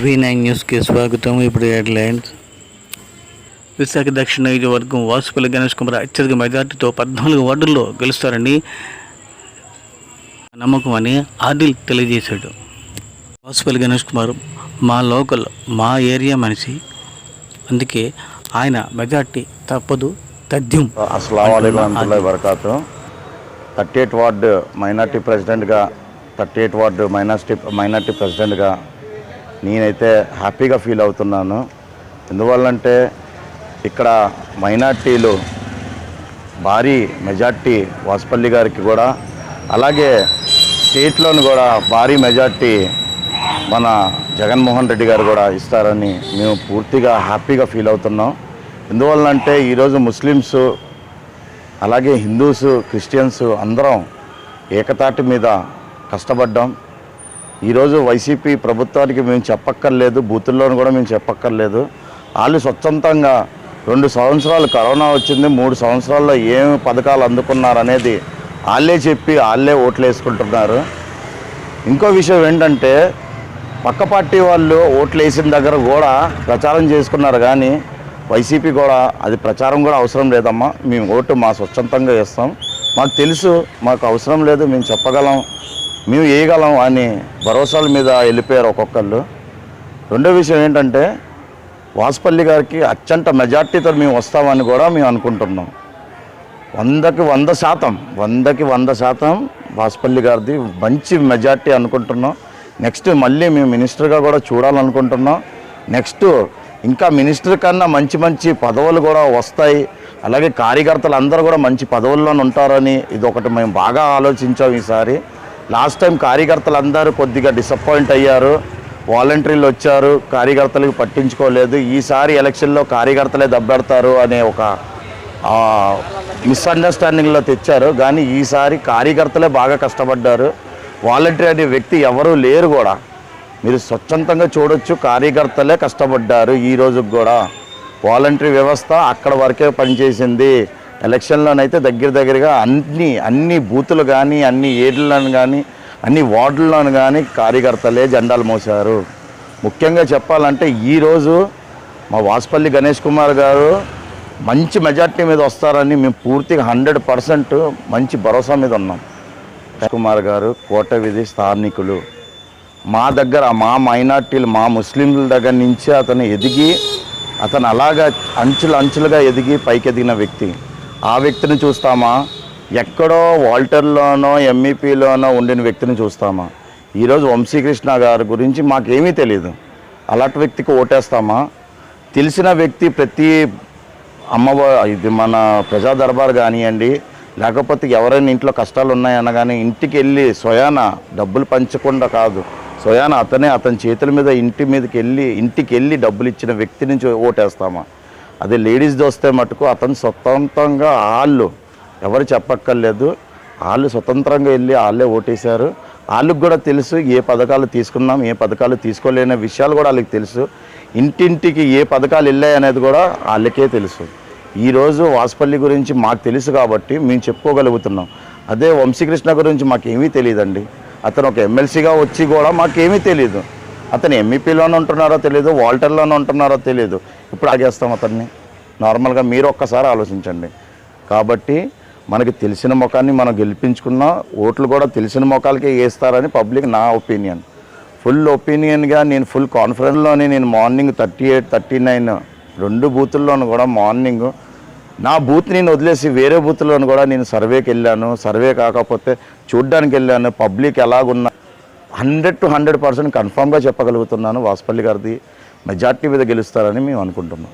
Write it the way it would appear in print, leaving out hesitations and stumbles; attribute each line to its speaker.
Speaker 1: V9 న్యూస్కి స్వాగతం. ఇప్పుడు హెడ్లైన్స్. విశాఖ దక్షిణ నియోజకవర్గం వాసుపల్లి గణేష్ కుమార్ అత్యధిక మెజార్టీతో 14 వార్డుల్లో గెలుస్తారని నమ్మకం అని ఆదిల్ తెలియజేశాడు. వాసుపల్లి గణేష్ కుమార్ మా లోకల్, మా ఏరియా మనిషి, అందుకే ఆయన మెజార్టీ తప్పదు తథ్యం.
Speaker 2: అస్సలాము అలైకుం వరహమతుల్లాహి వబరకాతుహు. 38 వార్డు మైనార్టీ ప్రెసిడెంట్గా 38 వార్డు మైనార్టీ ప్రెసిడెంట్గా నేనైతే హ్యాపీగా ఫీల్ అవుతున్నాను. ఎందువల్లంటే ఇక్కడ మైనార్టీలు భారీ మెజార్టీ వాసుపల్లి గారికి కూడా, అలాగే స్టేట్లోని కూడా భారీ మెజార్టీ మన జగన్మోహన్ రెడ్డి గారు కూడా ఇస్తారని మేము పూర్తిగా హ్యాపీగా ఫీల్ అవుతున్నాం. ఎందువల్లంటే ఈరోజు ముస్లిమ్స్, అలాగే హిందూస్, క్రిస్టియన్స్ అందరం ఏకతాటి మీద కష్టపడ్డాం. ఈరోజు వైసీపీ ప్రభుత్వానికి మేము చెప్పక్కర్లేదు, బూతుల్లోనూ కూడా మేము చెప్పక్కర్లేదు. వాళ్ళు స్వచ్ఛందంగా 2 సంవత్సరాలు కరోనా వచ్చింది, 3 సంవత్సరాల్లో ఏమి పథకాలు అందుకున్నారనేది వాళ్ళే చెప్పి వాళ్ళే ఓట్లు వేసుకుంటున్నారు. ఇంకో విషయం ఏంటంటే పక్క పార్టీ వాళ్ళు ఓట్లు వేసిన దగ్గర కూడా ప్రచారం చేసుకున్నారు, కానీ వైసీపీ కూడా అది ప్రచారం కూడా అవసరం లేదమ్మా, మేము ఓటు మా స్వచ్ఛందంగా వేస్తాం, మాకు తెలుసు, మాకు అవసరం లేదు, మేము చెప్పగలం, మేము వేయగలం అని భరోసాల మీద వెళ్ళిపోయారు ఒక్కొక్కళ్ళు. రెండో విషయం ఏంటంటే వాసుపల్లి గారికి అత్యంత మెజార్టీతో మేము వస్తామని కూడా మేము అనుకుంటున్నాం. 100కి 100% వాసుపల్లి గారిది మంచి మెజార్టీ అనుకుంటున్నాం. నెక్స్ట్ మళ్ళీ మేము మినిస్టర్గా కూడా చూడాలనుకుంటున్నాం. నెక్స్ట్ ఇంకా మినిస్టర్ కన్నా మంచి పదవులు కూడా వస్తాయి. అలాగే కార్యకర్తలు అందరూ కూడా మంచి పదవుల్లోనే ఉంటారని ఇదొకటి మేము బాగా ఆలోచించాం. ఈసారి లాస్ట్ టైం కార్యకర్తలు అందరూ కొద్దిగా డిసప్పాయింట్ అయ్యారు, వాలంటీర్లు వచ్చారు, కార్యకర్తలకు పట్టించుకోలేదు. ఈసారి ఎలక్షన్లో కార్యకర్తలే దెబ్బెడతారు అనే ఒక మిస్అండర్స్టాండింగ్లో తెచ్చారు, కానీ ఈసారి కార్యకర్తలే బాగా కష్టపడ్డారు. వాలంటీర్ అనే వ్యక్తి ఎవరూ లేరు కూడా, మీరు స్వచ్ఛందంగా చూడొచ్చు, కార్యకర్తలే కష్టపడ్డారు. ఈ రోజుకి కూడా వాలంటీర్ వ్యవస్థ అక్కడ వరకే పనిచేసింది. ఎలక్షన్లోనైతే దగ్గరగా అన్ని బూతులు కానీ, అన్ని ఏరియాలను కానీ, అన్ని వార్డుల్లోనూ కానీ కార్యకర్తలే జెండాలు మోసారు. ముఖ్యంగా చెప్పాలంటే ఈరోజు మా వాసుపల్లి గణేష్ కుమార్ గారు మంచి మెజార్టీ మీద వస్తారని మేము పూర్తిగా 100% మంచి భరోసా మీద ఉన్నాం. కుమార్ గారు కోట విధి స్థానికులు, మా దగ్గర మా మైనార్టీలు, మా ముస్లింల దగ్గర నుంచి అతను ఎదిగి, అతను అలాగా అంచులుగా ఎదిగి పైకి ఎదిగిన వ్యక్తి. ఆ వ్యక్తిని చూస్తామా, ఎక్కడో వాల్టర్లోనో ఎంఈపీలోనో ఉండిన వ్యక్తిని చూస్తామా? ఈరోజు వంశీకృష్ణ గారి గురించి మాకేమీ తెలియదు, అలాంటి వ్యక్తికి ఓటేస్తామా? తెలిసిన వ్యక్తి ప్రతి ఇది మన ప్రజా దర్బార్ కానివ్వండి, లేకపోతే ఎవరైనా ఇంట్లో కష్టాలు ఉన్నాయన్న కానీ ఇంటికి వెళ్ళి స్వయాన డబ్బులు పంచకుండా కాదు, స్వయాన అతని చేతుల మీద ఇంటికి వెళ్ళి డబ్బులు ఇచ్చిన వ్యక్తి నుంచి ఓటేస్తామా? అదే లేడీస్ది వస్తే మటుకు అతను స్వతంత్రంగా వాళ్ళు ఎవరు చెప్పక్కర్లేదు, వాళ్ళు స్వతంత్రంగా వెళ్ళి వాళ్ళే ఓటేశారు. వాళ్ళకి కూడా తెలుసు ఏ పథకాలు తీసుకున్నాం, ఏ పథకాలు తీసుకోలేని విషయాలు కూడా వాళ్ళకి తెలుసు. ఇంటింటికి ఏ పథకాలు వెళ్ళాయి అనేది కూడా వాళ్ళకే తెలుసు. ఈరోజు వాసుపల్లి గురించి మాకు తెలుసు కాబట్టి మేము చెప్పుకోగలుగుతున్నాం. అదే వంశీకృష్ణ గురించి మాకేమీ తెలియదండి. అతను ఒక ఎమ్మెల్సీగా వచ్చి కూడా మాకేమీ తెలియదు. అతను ఎంఈపీలోనే ఉంటున్నారో తెలియదు, వాల్టర్లోనే ఉంటున్నారో తెలియదు. ఇప్పుడు ఆగేస్తాం అతన్ని? నార్మల్గా మీరు ఒక్కసారి ఆలోచించండి. కాబట్టి మనకి తెలిసిన ముఖాన్ని మనం గెలిపించుకున్నా, ఓట్లు కూడా తెలిసిన ముఖాలకే వేస్తారని పబ్లిక్ నా ఒపీనియన్. ఫుల్ ఒపీనియన్గా నేను ఫుల్ కాన్ఫిడెన్స్లోనే నేను మార్నింగ్ 38, 39 2 బూతుల్లోనూ కూడా మార్నింగ్ నా బూత్ నేను వదిలేసి వేరే బూత్లోనూ కూడా నేను సర్వేకి వెళ్ళాను. సర్వే కాకపోతే చూడ్డానికి వెళ్ళాను. పబ్లిక్ ఎలాగున్నా 100% కన్ఫామ్గా చెప్పగలుగుతున్నాను వాసుపల్లి గారిది మెజార్టీ మీద గెలుస్తారని మేము అనుకుంటున్నాం.